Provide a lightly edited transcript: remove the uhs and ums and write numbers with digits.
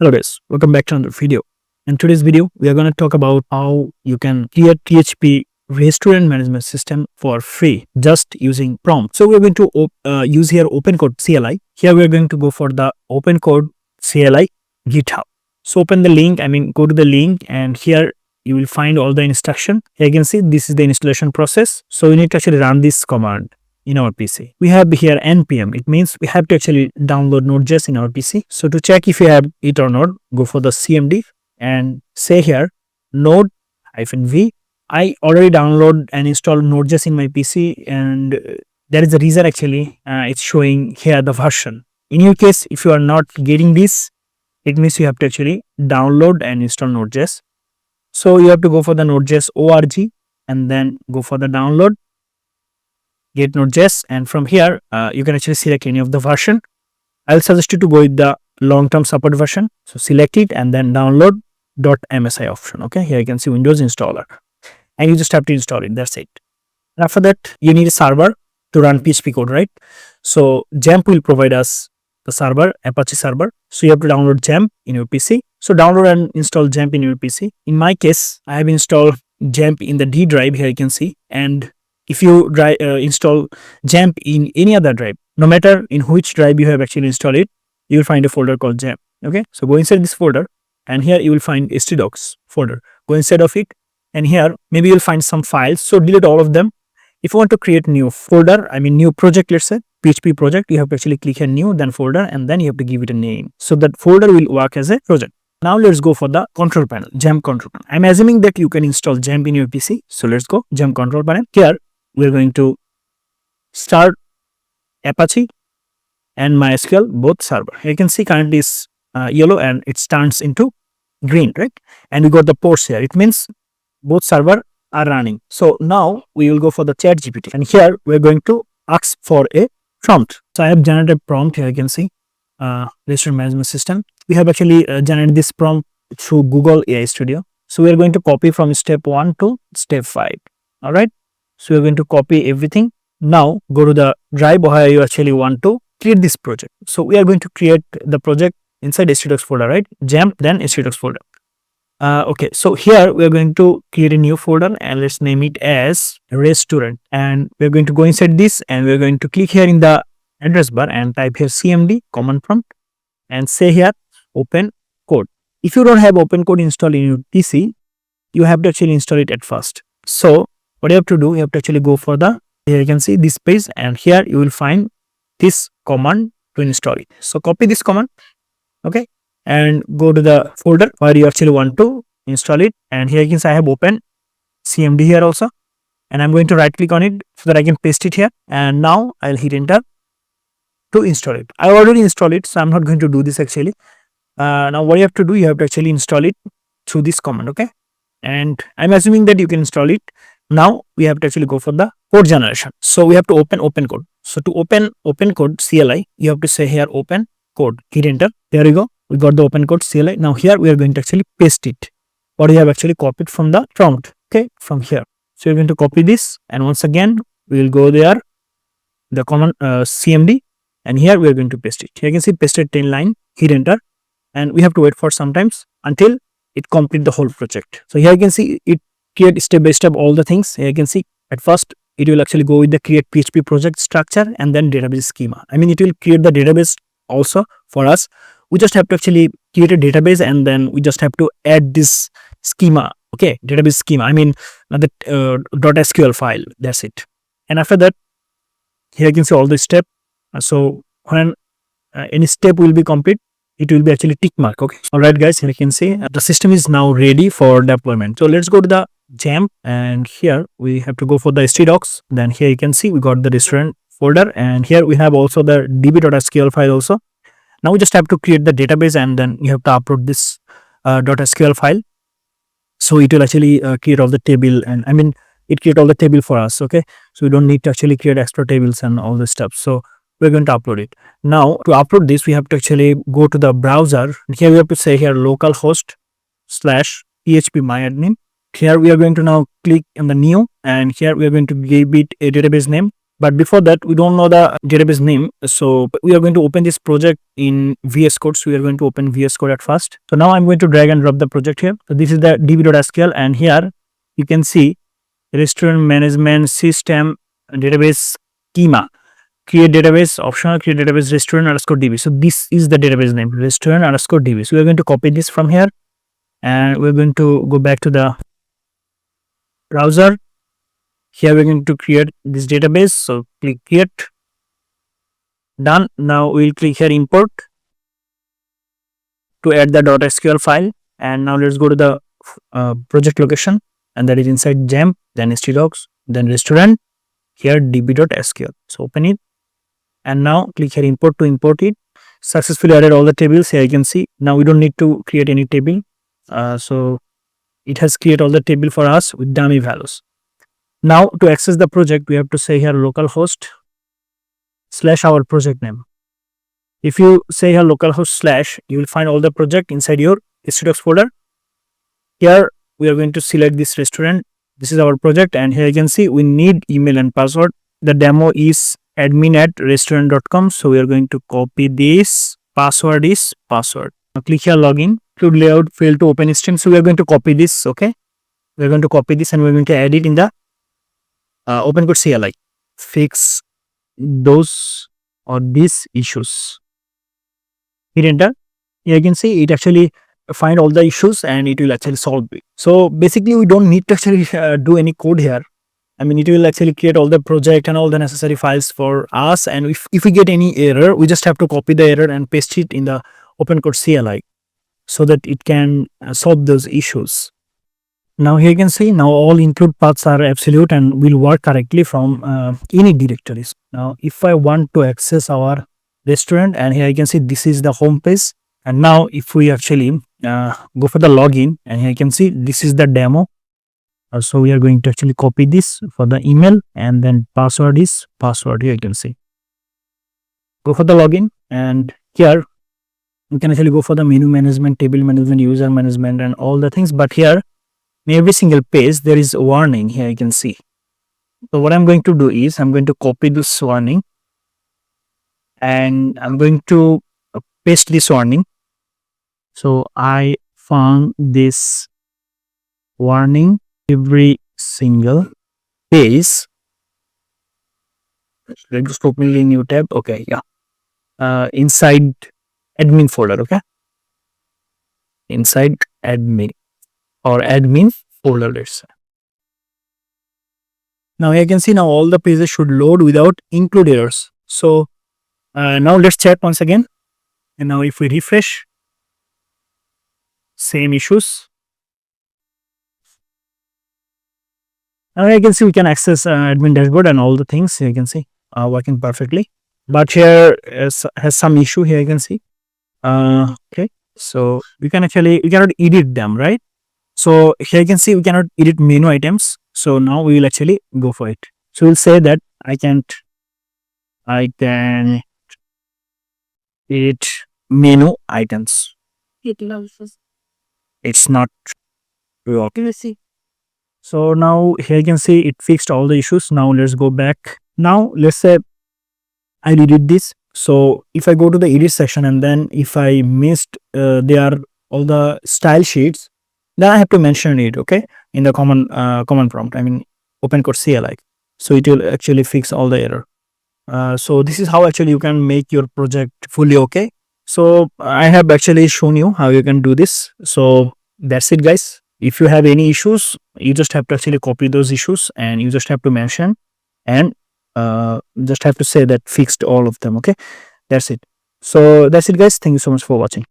Hello guys, welcome back to another video. In today's video, we are going to talk about how you can create PHP restaurant management system for free just using prompt. So we are going to use here open code CLI. Here we are going to go for the open code CLI GitHub. So open the link, go to the link, and here you will find all the instruction. Here you can see this is the installation process. So we need to actually run this command in our PC. We have here npm. It means we have to actually download node.js in our PC. So to check if you have it or not, go for the cmd and say here node-v. I already download and installed node.js in my PC, and there is a reason actually it's showing here the version. In your case, if you are not getting this, it means you have to actually download and install node.js. So you have to go for the node.js org and then go for the download, get node.js, and from here you can actually select any of the version. I'll suggest you to go with the long-term support version. So select it and then download .msi option. Okay, here you can see Windows installer, and you just have to install it. That's it. And after that, you need a server to run PHP code, right? So XAMPP will provide us the server, Apache server. So you have to download XAMPP in your PC. So download and install XAMPP in your PC. In my case, I have installed XAMPP in the D drive. Here you can see, and if you install XAMPP in any other drive, no matter in which drive you have actually installed it, you will find a folder called XAMPP. Okay, so go inside this folder, and here you will find htdocs folder. Go inside of it, and here maybe you'll find some files. So delete all of them. If you want to create new folder, new project, let's say PHP project, you have to actually click on new, then folder, and then you have to give it a name. So that folder will work as a project. Now let's go for the control panel, XAMPP control panel. I'm assuming that you can install XAMPP in your PC. So let's go XAMPP control panel. Here we're going to start Apache and MySQL, both server. You can see currently is yellow and it turns into green, right? And we got the ports here. It means both server are running. So now we will go for the chat GPT, and here we're going to ask for a prompt. So I have generated a prompt. Here you can see restaurant management system. We have actually generated this prompt through Google AI Studio. So we are going to copy from step 1 to step 5. All right. So we're going to copy everything. Now go to the drive where you actually want to create this project. So we are going to create the project inside htdocs folder, right? XAMPP, then htdocs folder. Okay, so here we are going to create a new folder, and let's name it as restaurant. And we're going to go inside this, and we're going to click here in the address bar and type here cmd command prompt and say here open code. If you don't have open code installed in your PC, you have to actually install it at first. So what you have to do, you have to actually go for the, here you can see this page, and here you will find this command to install it. So copy this command, okay, and go to the folder where you actually want to install it. And here you can see I have open cmd here also, and I'm going to right click on it so that I can paste it here. And now I'll hit enter to install it. I already installed it, so I'm not going to do this actually. Now what you have to do, you have to actually install it through this command, okay? And I'm assuming that you can install it. Now we have to actually go for the code generation. So we have to open code. So to open code CLI, you have to say here open code, hit enter. There you go. We got the open code CLI. Now here we are going to actually paste it, or we have actually copied from the prompt, okay, from here. So we're going to copy this, and once again we will go there, the command cmd, and here we are going to paste it. Here you can see pasted 10 line, hit enter, and we have to wait for some times until it complete the whole project. So here you can see it create step by step all the things. Here you can see at first it will actually go with the create PHP project structure and then database schema. It will create the database also for us. We just have to actually create a database, and then we just have to add this schema, okay, database schema, the .sql file. That's it. And after that, here you can see all the step. So when any step will be complete, it will be actually tick mark, okay? All right guys, here you can see the system is now ready for deployment. So let's go to the XAMPP, and here we have to go for the htdocs. Then here you can see we got the restaurant folder, and here we have also the db.sql file also. Now we just have to create the database, and then you have to upload this .sql file. So it will actually create all the table, and it create all the table for us, okay? So we don't need to actually create extra tables and all this stuff. So we're going to upload it. Now to upload this, we have to actually go to the browser, and here we have to say here localhost /phpMyAdmin. Here we are going to now click on the new, and here we are going to give it a database name But before that, we don't know the database name. So we are going to open this project in VS Code. So we are going to open VS Code at first. So now I'm going to drag and drop the project here. So this is the db.sql, and here you can see restaurant management system database schema. Create database, optional create database restaurant underscore db. So this is the database name, restaurant underscore db. So we are going to copy this from here, and we're going to go back to the browser. Here we're going to create this database. So click create, done. Now we'll click here import to add the .sql file, and now let's go to the project location, and that is inside gem, then htdocs, then restaurant, here db.sql. So open it, and now click here import to import it. Successfully added all the tables. Here you can see now we don't need to create any table. So it has created all the table for us with dummy values. Now to access the project, we have to say here localhost / our project name. If you say here localhost /, you will find all the project inside your htdocs folder. Here we are going to select this restaurant. This is our project, and here you can see we need email and password. The demo is admin@restaurant.com. So we are going to copy this. Password is password. Now click here login. Include layout, fail to open stream. So we are going to copy this. Okay, we are going to copy this, and we are going to add it in the open code CLI. Fix those or these issues. Hit enter. Here you can see it actually find all the issues, and it will actually solve it. So basically we don't need to actually do any code here. I mean, it will actually create all the project and all the necessary files for us, and if we get any error, we just have to copy the error and paste it in the open code CLI so that it can solve those issues. Now here you can see now all include paths are absolute and will work correctly from any directories. Now if I want to access our restaurant, and here you can see this is the home page, and now if we actually go for the login, and here you can see this is the demo. So we are going to actually copy this for the email, and then password is password. Here you can see. Go for the login, and here you can actually go for the menu management, table management, user management, and all the things. But here in every single page there is a warning. Here you can see. So what I'm going to do is I'm going to copy this warning, and I'm going to paste this warning. So I found this warning every single page. Let's just open a new tab. Okay, yeah. Inside admin folder. Okay, inside admin or admin folder. Let's say. Now you can see now all the pages should load without include errors. So now let's check once again. And now if we refresh, same issues. Now you can see we can access admin dashboard and all the things. Here you can see working perfectly. But here has some issue. Here you can see. Okay, so we cannot edit them, right? So here you can see we cannot edit menu items. So now we will actually go for it. So we'll say that I can edit menu items. It's not true. Okay. So now here you can see it fixed all the issues. Now let's go back. Now let's say I edit this. So if I go to the edit section, and then if I missed there all the style sheets, then I have to mention it, okay, in the command prompt. I mean open code CLI. So it will actually fix all the error. So this is how actually you can make your project fully okay. So I have actually shown you how you can do this. So that's it, guys. If you have any issues, you just have to actually copy those issues, and you just have to mention, and just have to say that fixed all of them. Okay, that's it. So that's it, guys. Thank you so much for watching.